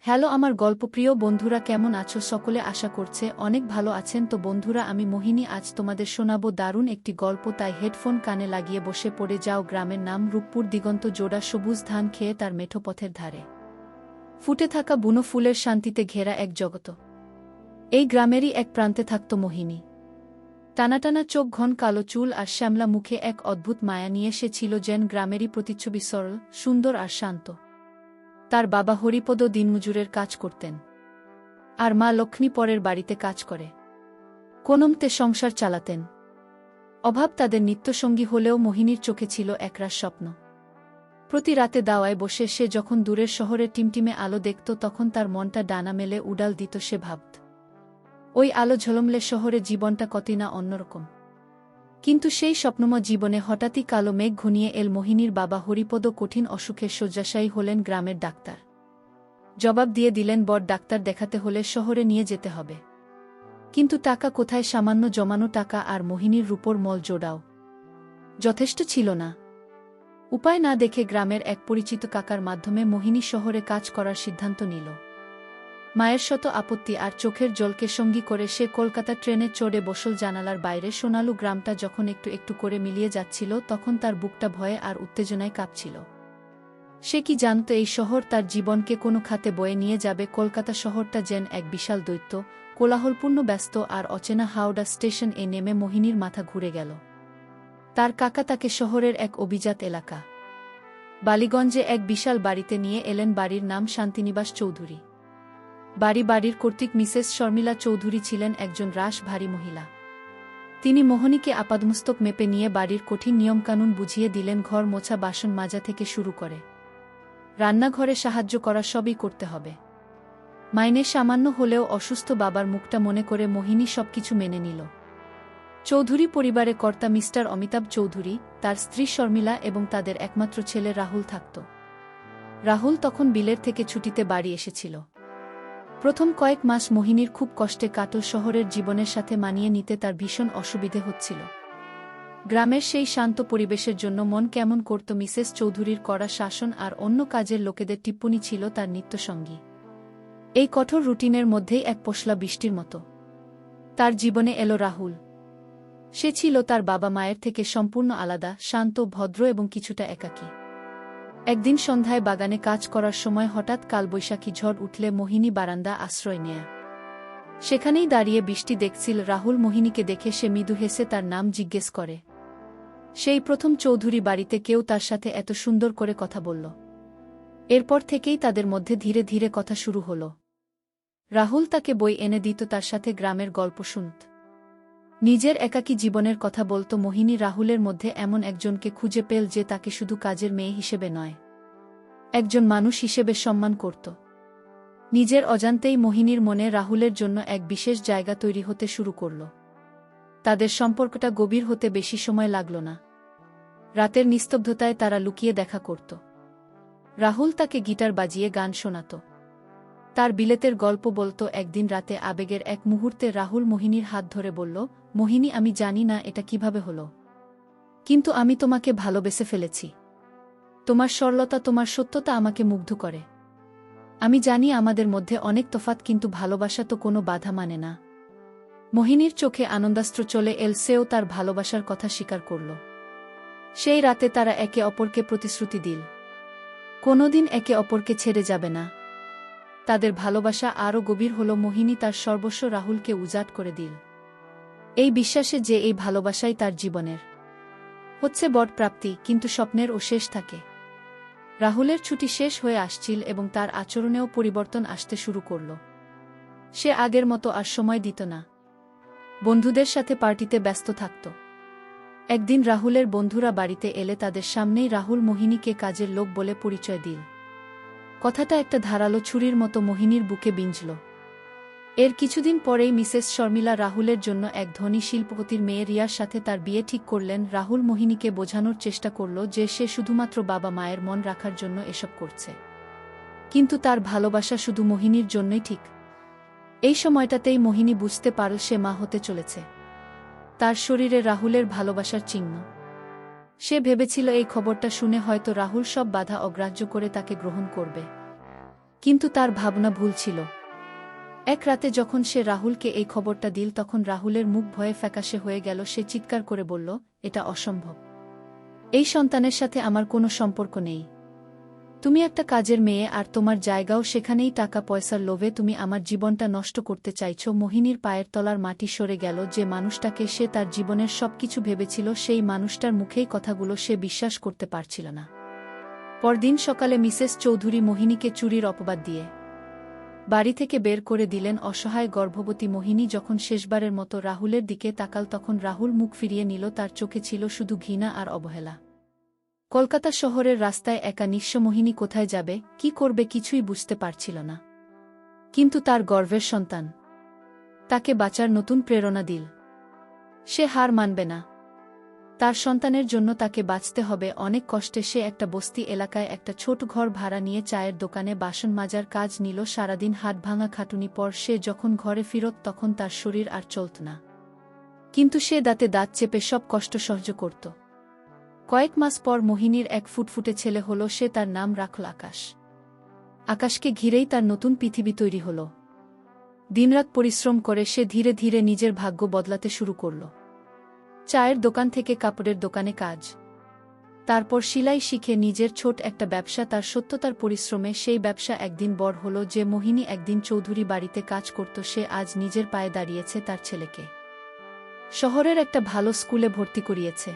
Hello আমার গল্পপ্রিয় বন্ধুরা, কেমন আছো সকলে? আশা করছে অনেক ভালো আছেন। তো বন্ধুরা, আমি মোহিনী আজ তোমাদের শোনাবো দারুণ একটি গল্প, তাই হেডফোন কানে লাগিয়ে বসে পড়ে যাও। গ্রামের নাম রূপপুর। দিগন্ত জোড়া সবুজ ধান খেয়ে তার মেঠো পথের ধারে ফুটে থাকা বুনো ফুলের শান্তিতে ঘেরা এক জগত। এই গ্রামেরই এক প্রান্তে থাকত মোহিনী। টানাটানা চোখ, ঘন কালো চুল আর শ্যামলা মুখে এক অদ্ভুত মায়া নিয়ে সে ছিল যেন গ্রামেরই প্রতিচ্ছবি, সরল, সুন্দর আর শান্ত। তার বাবা হরিপদ দিনমজুরের কাজ করতেন, আর মা লক্ষ্মী পরের বাড়িতে কাজ করে কোনোমতে সংসার চালাতেন। অভাব তাদের নিত্যসঙ্গী হলেও মোহিনীর চোখে ছিল একরাশ স্বপ্ন। প্রতি রাতে দাওয়ায় বসে সে যখন দূরের শহরের টিমটিমে আলো দেখত, তখন তার মনটা ডানা মেলে উড়াল দিত। সে ভাবত, ওই আলো ঝলমলে শহরে জীবনটা কতই না অন্যরকম। কিন্তু সেই স্বপ্নময় জীবনে হঠাৎই কালো মেঘ ঘনিয়ে এল। মোহিনীর বাবা হরিপদ কঠিন অসুখে শয্যাশায়ী হলেন। গ্রামের ডাক্তার জবাব দিয়ে দিলেন, বড় ডাক্তার দেখাতে হলে শহরে নিয়ে যেতে হবে। কিন্তু টাকা কোথায়? সামান্য জমানো টাকা আর মোহিনীর রূপোর মল জোড়াও যথেষ্ট ছিল না। উপায় না দেখে গ্রামের এক পরিচিত কাকার মাধ্যমে মোহিনী শহরে কাজ করার সিদ্ধান্ত নিল। মায়ের শত আপত্তি আর চোখের জলকে সঙ্গী করে সে কলকাতা ট্রেনে চড়ে বসল। জানালার বাইরে সোনালু গ্রামটা যখন একটু একটু করে মিলিয়ে যাচ্ছিল, তখন তার বুকটা ভয়ে আর উত্তেজনায় কাঁপছিল। সে কি জানত এই শহর তার জীবনকে কোনো খাতে বয়ে নিয়ে যাবে। কলকাতা শহরটা যেন এক বিশাল দৈত্য, কোলাহলপূর্ণ, ব্যস্ত আর অচেনা। হাওড়া স্টেশন এ নেমে মোহিনীর মাথা ঘুরে গেল। তার কাকা তাকে শহরের এক অভিজাত এলাকা বালিগঞ্জে এক বিশাল বাড়িতে নিয়ে এলেন। বাড়ির নাম শান্তিনিবাস চৌধুরী। বাড়ির কর্তৃক মিসেস শর্মিলা চৌধুরী ছিলেন একজন রাশভারী মহিলা। তিনি মোহিনীকে আপাদমস্তক মেপে নিয়ে বাড়ির কঠিন নিয়মকানুন বুঝিয়ে দিলেন। ঘর মোছা, বাসন মাজা থেকে শুরু করে রান্নাঘরে সাহায্য করা সবই করতে হবে। মাইনে সামান্য হলেও অসুস্থ বাবার মুখটা মনে করে মোহিনী সবকিছু মেনে নিল। চৌধুরী পরিবারে কর্তা মিস্টার অমিতাভ চৌধুরী, তার স্ত্রী শর্মিলা এবং তাদের একমাত্র ছেলে রাহুল থাকত। রাহুল তখন বিলের থেকে ছুটিতে বাড়ি এসেছিল। প্রথম কয়েক মাস মোহিনীর খুব কষ্টে কাটল। শহরের জীবনের সাথে মানিয়ে নিতে তার ভীষণ অসুবিধে হচ্ছিল। গ্রামের সেই শান্ত পরিবেশের জন্য মন কেমন করত। মিসেস চৌধুরীর কড়া শাসন আর অন্য কাজের লোকেদের টিপ্পনী ছিল তার নিত্যসঙ্গী। এই কঠোর রুটিনের মধ্যেই এক পশলা বৃষ্টির মতো তার জীবনে এলো রাহুল। সে ছিল তার বাবা মায়ের থেকে সম্পূর্ণ আলাদা, শান্ত, ভদ্র এবং কিছুটা একাকী। একদিন সন্ধ্যায় বাগানে কাজ করার সময় হঠাৎ কালবৈশাখী ঝড় উঠলে মোহিনী বারান্দা আশ্রয় নেয়। সেখানেই দাঁড়িয়ে বৃষ্টি দেখছিল রাহুল। মোহিনীকে দেখে সে মৃদু হেসে তার নাম জিজ্ঞেস করে। সেই প্রথম চৌধুরী বাড়িতে কেউ তার সাথে এত সুন্দর করে কথা বলল। এরপর থেকেই তাদের মধ্যে ধীরে ধীরে কথা শুরু হল। রাহুল তাকে বই এনে দিত, তার সাথে গ্রামের গল্প শুনত, নিজের একাকী জীবনের কথা বলত। মোহিনী রাহুলের মধ্যে এমন একজনকে খুঁজে পেল যে তাকে শুধু কাজের মেয়ে হিসেবে নয়, একজন মানুষ হিসেবে সম্মান করত। নিজের অজান্তেই মোহিনীর মনে রাহুলের জন্য এক বিশেষ জায়গা তৈরি হতে শুরু করল। তাদের সম্পর্কটা গভীর হতে বেশি সময় লাগল না। রাতের নিস্তব্ধতায় তারা লুকিয়ে দেখা করত। রাহুল তাকে গিটার বাজিয়ে গান শোনাত, তার বিলেতের গল্প বলত। একদিন রাতে আবেগের এক মুহূর্তে রাহুল মোহিনীর হাত ধরে বলল, মোহিনী, আমি জানি না এটা কিভাবে হলো, কিন্তু আমি তোমাকে ভালোবেসে ফেলেছি। তোমার সরলতা, তোমার সত্যতা আমাকে মুগ্ধ করে। আমি জানি আমাদের মধ্যে অনেক তফাৎ, কিন্তু ভালোবাসা তো কোনো বাধা মানে না। মোহিনীর চোখে আনন্দাস্ত্র চলে এল। সেও তার ভালোবাসার কথা স্বীকার করল। সেই রাতে তারা একে অপরকে প্রতিশ্রুতি দিল, কোনোদিন একে অপরকে ছেড়ে যাবে না। তাদের ভালোবাসা আরও গভীর হল। মোহিনী তার সর্বস্ব রাহুলকে উজাড় করে দিল, এই বিশ্বাসে যে এই ভালোবাসাই তার জীবনের হচ্ছে বড় প্রাপ্তি। কিন্তু স্বপ্নেরও শেষ থাকে। রাহুলের ছুটি শেষ হয়ে আসছিল এবং তার আচরণেও পরিবর্তন আসতে শুরু করল। সে আগের মতো আর সময় দিত না, বন্ধুদের সাথে পার্টিতে ব্যস্ত থাকত। একদিন রাহুলের বন্ধুরা বাড়িতে এলে তাদের সামনেই রাহুল মোহিনীকে কাজের লোক বলে পরিচয় দিল। কথাটা একটা ধারালো ছুরির মতো মোহিনীর বুকে বিঁধল। এর কিছুদিন পরেই মিসেস শর্মিলা রাহুলের জন্য এক ধনী শিল্পপতির মেয়ে রিয়ার সাথে তার বিয়ে ঠিক করলেন। রাহুল মোহিনীকে বোঝানোর চেষ্টা করল যে সে শুধুমাত্র বাবা মায়ের মন রাখার জন্য এসব করছে, কিন্তু তার ভালোবাসা শুধু মোহিনীর জন্যই ঠিক। এই সময়টাতেই মোহিনী বুঝতে পারল সে মা হতে চলেছে। তার শরীরে রাহুলের ভালোবাসার চিহ্ন। সে ভেবেছিল এই খবরটা শুনে হয়তো রাহুল সব বাধা অগ্রাহ্য করে তাকে গ্রহণ করবে। কিন্তু তার ভাবনা ভুল ছিল। এক রাতে যখন সে রাহুলকে এই খবরটা দিল তখন রাহুলের মুখ ভয়ে ফ্যাকাশে হয়ে গেল। সে চিৎকার করে বলল, এটা অসম্ভব। এই সন্তানের সাথে আমার কোনো সম্পর্ক নেই। তুমি একটা কাজের মেয়ে আর তোমার জায়গাও সেখানেই। টাকা পয়সার লোভে তুমি আমার জীবনটা নষ্ট করতে চাইছ। মোহিনীর পায়ের তলার মাটি সরে গেল। যে মানুষটাকে সে তার জীবনের সবকিছু ভেবেছিল সেই মানুষটার মুখেই কথাগুলো সে বিশ্বাস করতে পারছিল না। পরদিন সকালে মিসেস চৌধুরী মোহিনীকে চুরির অপবাদ দিয়ে বাড়ি থেকে বের করে দিলেন। অসহায় গর্ভবতী মোহিনী যখন শেষবারের মতো রাহুলের দিকে তাকাল তখন রাহুল মুখ ফিরিয়ে নিল। তার চোখে ছিল শুধু ঘৃণা আর অবহেলা। কলকাতা শহরের রাস্তায় একা নিঃস্ব মোহিনী কোথায় যাবে, কি করবে কিছুই বুঝতে পারছিল না। কিন্তু তার গর্ভের সন্তান তাকে বাঁচার নতুন প্রেরণা দিল। সে হার মানবে না। তার সন্তানের জন্য তাকে বাঁচতে হবে। অনেক কষ্টে সে একটা বস্তি এলাকায় একটা ছোট ঘর ভাড়া নিয়ে চায়ের দোকানে বাসন মাজার কাজ নিল। সারাদিন হাত ভাঙা খাটুনি পর সে যখন ঘরে ফিরত তখন তার শরীর আর চলত না। কিন্তু সে দাঁতে দাঁত চেপে সব কষ্ট সহ্য করত। কয়েক মাস পর মোহিনীর এক ফুটফুটে ছেলে হল। সে তার নাম রাখল আকাশ। আকাশকে ঘিরেই তার নতুন পৃথিবী তৈরি হল। দিনরাত পরিশ্রম করে সে ধীরে ধীরে নিজের ভাগ্য বদলাতে শুরু করল। চায়ের দোকান থেকে কাপড়ের দোকানে কাজ, তারপর সেলাই শিখে নিজের ছোট একটা ব্যবসা। তার সত্যতার পরিশ্রমে সেই ব্যবসা একদিন বড় হল। যে মোহিনী একদিন চৌধুরী বাড়িতে কাজ করত সে আজ নিজের পায়ে দাঁড়িয়েছে। তার ছেলেকে শহরের একটা ভালো স্কুলে ভর্তি করিয়েছে।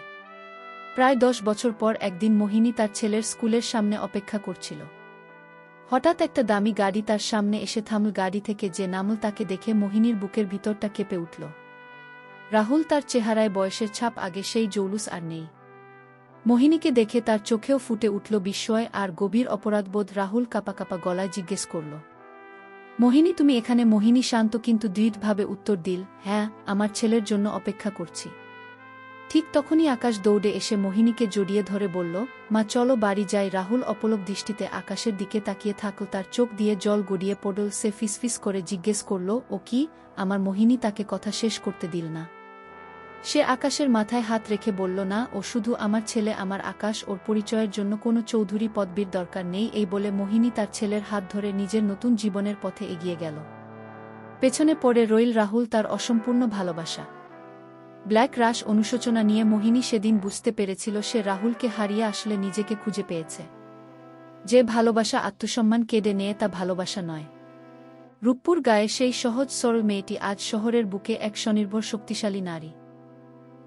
প্রায় 10 বছর পর একদিন মোহিনী তার ছেলের স্কুলের সামনে অপেক্ষা করছিল। হঠাৎ একটা দামি গাড়ি তার সামনে এসে থামল। গাড়ি থেকে যে নামল তাকে দেখে মোহিনীর বুকের ভিতরটা কেঁপে উঠল। রাহুল, তার চেহারায় বয়সের ছাপ। আগে সেই জৌলুস আর নেই। মোহিনীকে দেখে তার চোখেও ফুটে উঠল বিস্ময় আর গভীর অপরাধবোধ। রাহুল কাঁপা কাঁপা গলায় জিজ্ঞেস করল, মোহিনী তুমি এখানে? মোহিনী শান্ত কিন্তু দৃঢ়ভাবে উত্তর দিল, হ্যাঁ, আমার ছেলের জন্য অপেক্ষা করছি। ঠিক তখনই আকাশ দৌড়ে এসে মোহিনীকে জড়িয়ে ধরে বলল, মা চলো বাড়ি যাই। রাহুল অপলক দৃষ্টিতে আকাশের দিকে তাকিয়ে থাকল। তার চোখ দিয়ে জল গড়িয়ে পড়ল। সে ফিসফিস করে জিজ্ঞেস করল, ও কি আমার? মোহিনী তাকে কথা শেষ করতে দিল না। সে আকাশের মাথায় হাত রেখে বলল, না, ও শুধু আমার ছেলে, আমার আকাশ। ওর পরিচয়ের জন্য কোনো চৌধুরী পদবীর দরকার নেই। এই বলে মোহিনী তার ছেলের হাত ধরে নিজের নতুন জীবনের পথে এগিয়ে গেল। পেছনে পড়ে রইল রাহুল, তার অসম্পূর্ণ ভালোবাসা। ব্ল্যাক রাশ অনুশোচনা নিয়ে মোহিনী সেদিন বুঝতে পেরেছিল সে রাহুলকে হারিয়ে আসলে নিজেকে খুঁজে পেয়েছে। যে ভালোবাসা আত্মসম্মান কেড়ে নেয় তা ভালোবাসা নয়। রূপপুর গায়ে সেই সহজ সরল মেয়েটি আজ শহরের বুকে এক স্বনির্ভর শক্তিশালী নারী,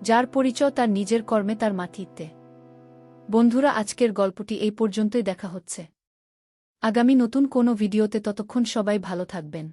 যার পরিচয় তার নিজের কর্মে, তার মাতৃত্বে। বন্ধুরা, আজকের গল্পটি এই পর্যন্তই। দেখা হচ্ছে আগামী নতুন কোনো ভিডিওতে। ততক্ষণ সবাই ভালো থাকবেন।